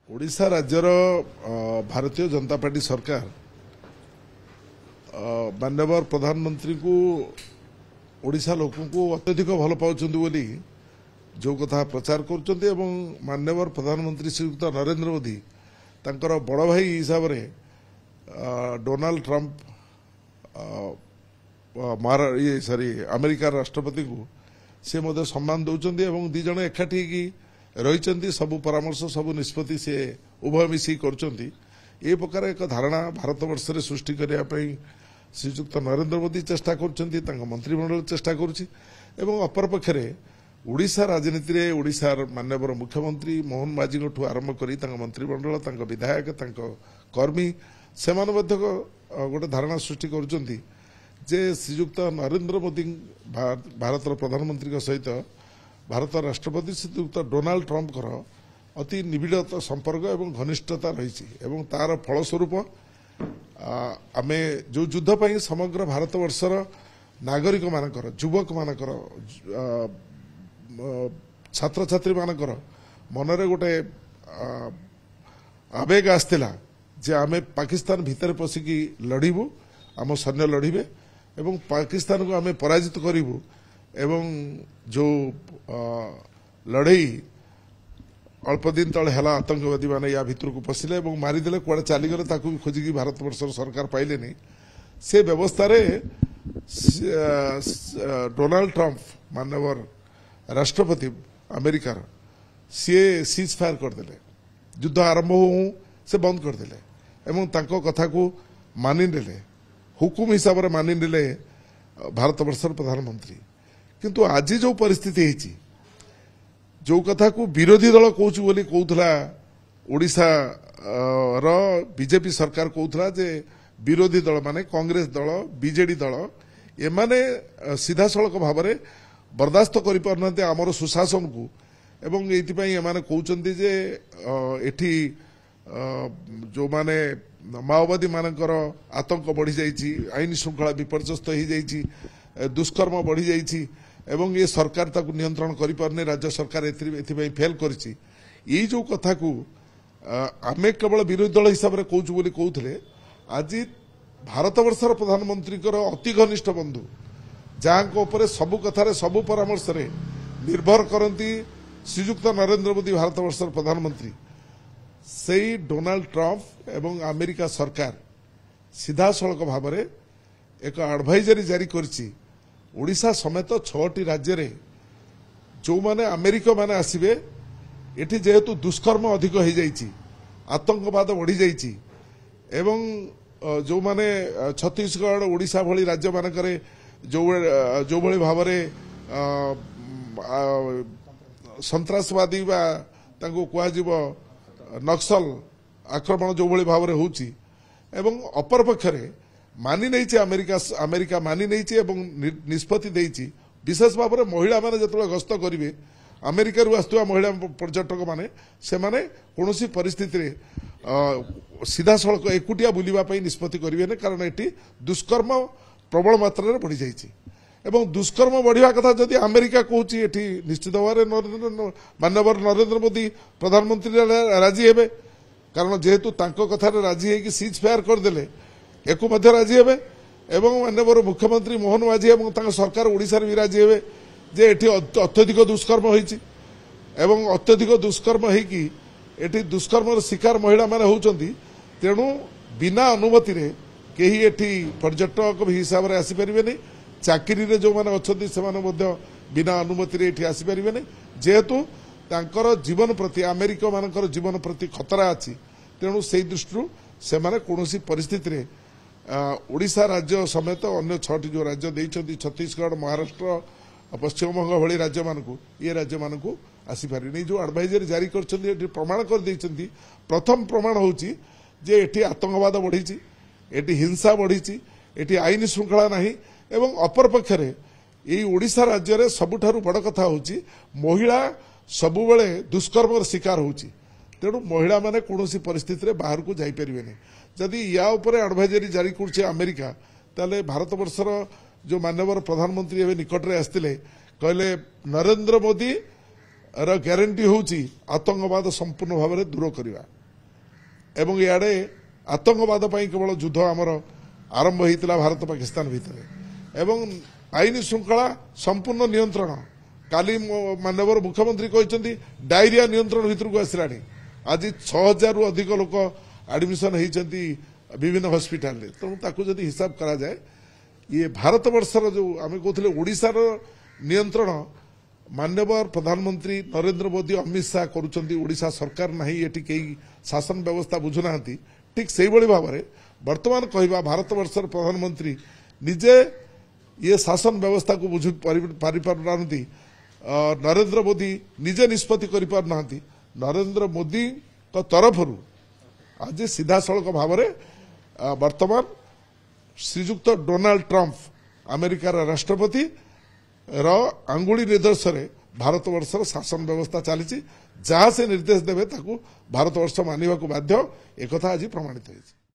ओडिशा राज्यर भारतीय जनता पार्टी सरकार माननीय प्रधानमंत्री को ओडिशा लोक अत्यधिक भल पाँच जो कथा प्रचार कर माननीय प्रधानमंत्री श्रीयुक्त नरेंद्र मोदी तांकर बड़ भाई हिसाब से डोनाल्ड ट्रंप अमेरिका राष्ट्रपति को से सम्मान दौरान एवं दी जन एकाठी रही सबू परामर्श सबू निष्पत्ति से उभय मिसी कर प्रकार एक धारणा भारत वर्ष में सृष्टि करने श्रीयुक्त नरेंद्र मोदी चेष्टा कर मंत्रिमंडल चेष्टा करुँच अपर पक्षरे ओडिशा राजनीति रे ओडिशार माननीय मुख्यमंत्री मोहन माझी आरंभ कर मंत्रिमंडल विधायक कर्मी से गोटे धारणा सृष्टि कर श्रीयुक्त नरेंद्र मोदी भारत प्रधानमंत्री सहित भारत राष्ट्रपति श्रीयुक्त डोनाल्ड ट्रंप अति निबिड़ संपर्क एवं घनिष्ठता रही तार फलस्वरूप आमे जो युद्ध पर समग्र भारत वर्षर नागरिक मानकर युवक मानकर छात्र छात्री मानकर मनरे गोटे आवेग आसला जे आमे पाकिस्तान भितर पशिकी लड़बू आम सैन्य लड़े एवं पाकिस्तान को आमे पराजित करूँ एवं जो लड़ई अल्प दिन तले है आतंकवादी माने या भितर को पशिले मारिदेले कुआड़े चलीगले भी खोजिकी भारत वर्षर सरकार पाइले नहीं से व्यवस्था डोनाल्ड ट्रंप माननीय राष्ट्रपति अमेरिकार सी सीज फायर करदे युद्ध आरंभ हो से बंद करदे एवं तांको कथा को मानिने हुकुम हिसाब से मानिने भारत वर्षर प्रधानमंत्री किंतु आज जो परिस्थिति है जो कथा को विरोधी दल कहूला ओडिशा बीजेपी सरकार कहूला जे विरोधी दल माने कांग्रेस दल बीजेडी दल एमाने सीधा सड़क भाव में बर्दास्त कर आमर सुशासन को एवं ये कहते जे एठी जो माने माओवादी मानकर आतंक बढ़ी जाइए आईन श्रृंखला विपर्यस्त हो जाइए दुष्कर्म बढ़ी जाइए एवं ये सरकार ताकू नियंत्रण करें राज्य सरकार एथि फेल करी जो कथा को आमे केवल विरोधी दल हिसाब से कहते आज भारत वर्षर प्रधानमंत्री अति घनिष्ठ बंधु जहाँ सबू कथार सबू परामर्श निर्भर करती श्रीयुक्त नरेंद्र मोदी भारत वर्षर प्रधानमंत्री से डोनाल्ड ट्रंप एवं अमेरिका सरकार सीधा सड़क भाव में एक एडवाइजरी जारी करिछि ओडिशा समेत 6टी राज्य रे जो माने अमेरिका माने आसिबे एठी जेहेतु दुष्कर्म अधिक हो जाइछि आतंकवाद बढ़ी जाइछि एवं जो माने छत्तीसगढ़ ओडिशा भली राज्य मानकरे जो भली भाव में सन्त्रासवादी बा तांको कुआजिब नक्सल आक्रमण जो भली भाव में होउछि एवं अपर पक्षरे मानि नहीं अमेरिका मानि नहीं निष्पत्ति देइछि विशेष भाव में महिला माने जतले गस्त करिवे अमेरिका आसुवा महिला पर्यटक माने से माने कोनोसी परिस्थिति रे सीधा सड़क एकुटिया बुलिबा पई निष्पत्ति करिवे कारण एटी दुष्कर्म प्रबल मात्रा रे बढ़ी जाइछि एवं दुष्कर्म बढ़िया कथा जदि अमेरिका कहूछि एटी निश्चित भाव माननीय नरेंद्र मोदी प्रधानमंत्री राजी हेबे कारण जेहेतु तांको कथार राजी है कि सीज फायर करदेले एकु मध्य राजी हेबे एवं माननीय मुख्यमंत्री मोहन माझी एवं सरकार ओडिशा भी राजी हेबे जे एटी अत्यधिक दुष्कर्म होइछि एवं अत्यधिक दुष्कर्म होइकि एटी दुष्कर्म शिकार महिला माने होउचंती तेणु बिना अनुमति रे केही एटी पर्यटक हिसाब से आसी परिबे नहीं चाकरी रे जो माने अछंती से माने मध्य बिना अनुमति रे एटी आसी परिबे नहीं जेहेतु तांकर जीवन प्रति अमेरिका मानकर जीवन प्रति खतरा अछि तेणु से दृष्टि से माने कोनोसी परिस्थिति रे ओडिशा राज्य समेत अन्य 6टी जो राज्य देइछंती छत्तीसगढ़ महाराष्ट्र पश्चिमबंग भली राज्य मानकू ये राज्य मानकू आसी पारि नहीं जो एडवाइजरी जारी करछंती प्रमाण कर देइछंती प्रथम प्रमाण होउची जे एठी आतंकवाद बढ़ी एटी हिंसा बढ़ी एटी आईन श्रृंखला नहीं एवं अपर पक्षरे ये ओडिशा राज्य रे सबुठारु बड़ कथा होउची महिला सबुबले दुष्कर्म शिकार होउची तेणु महिला माने कोनोसी परिस्थिति रे बाहर को जाई परिबेनी जदि या ऊपर एडवाइजरी जारी करछे अमेरिका ताले भारत वर्षर जो माननीय प्रधानमंत्री एवं निकट रे आस्तिले कहले नरेंद्र मोदी ଗ୍ୟାରେଣ୍ଟି ହେଉଛି ଆତଙ୍କବାଦ ସମ୍ପୂର୍ଣ୍ଣ ଭାବରେ ଦୂର କରିବା ଏବଂ ଇଆଡ଼େ ଆତଙ୍କବାଦ ପାଇଁ କେବଳ ଯୁଦ୍ଧ ଆମର ଆରମ୍ଭ ହୋଇଥିଲା ଭାରତ ପାକିସ୍ତାନ ଭିତରେ ଏବଂ ଆଇନ ଶୃଙ୍ଖଳା ସମ୍ପୂର୍ଣ୍ଣ ନିୟନ୍ତ୍ରଣ କାଲି ମାନ୍ୟବର ମୁଖ୍ୟମନ୍ତ୍ରୀ କହିଛନ୍ତି ଡାଇରିଆ ନିୟନ୍ତ୍ରଣ ଭିତରକୁ ଆସିଲାଣି ଆଜି 6000ରୁ ଅଧିକ ଲୋକ ଆଡମିସନ ହୋଇଛନ୍ତି ବିଭିନ୍ନ ହସ୍ପିଟାଲରେ ତେଣୁ ତାକୁ ଯଦି ହିସାବ କରାଯାଏ ଇଏ ଭାରତବର୍ଷର ଯେଉଁ ଆମେ କହୁଥିଲେ ଓଡ଼ିଶାର ନିୟନ୍ତ୍ରଣ ମାନ୍ୟବର ପ୍ରଧାନମନ୍ତ୍ରୀ ନରେନ୍ଦ୍ର ମୋଦି ଅମିତ ଶାହ କରୁଛନ୍ତି ଓଡ଼ିଶା ସରକାର ନାହିଁ ଏଠି କେହି ଶାସନ ବ୍ୟବସ୍ଥା ବୁଝୁନାହାନ୍ତି ଠିକ୍ ସେଇଭଳି ଭାବରେ ବର୍ତ୍ତମାନ କହିବା ଭାରତବର୍ଷର ପ୍ରଧାନମନ୍ତ୍ରୀ ନିଜେ ଇଏ ଶାସନ ବ୍ୟବସ୍ଥାକୁ ବୁଝି ପାରିପାରୁନାହାନ୍ତି ନରେନ୍ଦ୍ର ମୋଦି ନିଜେ ନିଷ୍ପତ୍ତି କରିପାରୁନାହାନ୍ତି ନରେନ୍ଦ୍ର ମୋଦିଙ୍କ ତରଫରୁ ଆଜି ସିଧାସଳଖ ଭାବରେ ବର୍ତ୍ତମାନ ଶ୍ରୀଯୁକ୍ତ ଡୋନାଲ୍ଡ ଟ୍ରମ୍ପ ଆମେରିକାର ରାଷ୍ଟ୍ରପତି ର ଆଙ୍ଗୁଳି ନିର୍ଦ୍ଦେଶରେ ଭାରତବର୍ଷର ଶାସନ ବ୍ୟବସ୍ଥା ଚାଲିଛି ଯାହା ସେ ନିର୍ଦ୍ଦେଶ ଦେବେ ତାକୁ ଭାରତବର୍ଷ ମାନିବାକୁ ବାଧ୍ୟ ଏକଥା ଆଜି ପ୍ରମାଣିତ ହୋଇଛି।